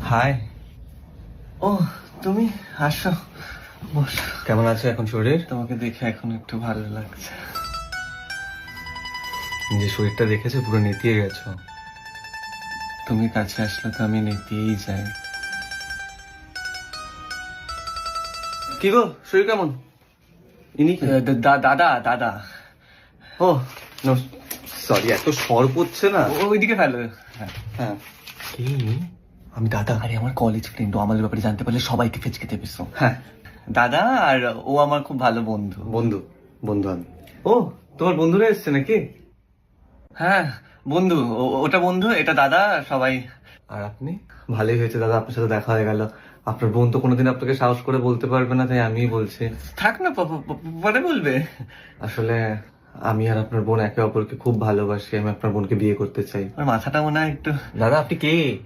High. ও তুমি আসো, বসো। কেমন আছে এখন শরীর? তোমাকে দেখে এখন একটু ভালো লাগছে। যে শরীরটা দেখেছো পুরো নেতিয়ে গেছো। তুমি কাছে আসলে তো আমি নিতেই যাই। কি গো, শরীর কেমন? ইনি কে? দাদা দাদা। ও সরি, এত সর পড়ছে না। ওইদিকে ফেলো। হ্যাঁ। হ্যাঁ, কি? আমি দাদা? আরে আমার কলেজ ফ্রেন্ড, ও আমাদের ব্যাপারে জানতে পারলে সবাইকে ফেচকে দেবে। হ্যাঁ, দাদা, আর ও আমার খুব ভালো বন্ধু। বন্ধু। বন্ধু আমি। ও, তোমার বন্ধুরা এসছে নাকি? হ্যাঁ বন্ধু, ওটা বন্ধু, এটা দাদা, সবাই। আর আপনি? ভালোই হয়েছে দাদা, আপনার সাথে দেখা হয়ে গেল। আপনার বোন তো কোনোদিন আপনাকে সাহস করে বলতে পারবে না, তাই আমিই বলছি। থাক না, পরে বলবে। আসলে আমি আর আপনার বোন একে অপরকে খুব ভালোবাসি। আমি আপনার বোনকে বিয়ে করতে চাই। আমার মাথাটা মনে হয় একটু। দাদা, আপনি কে?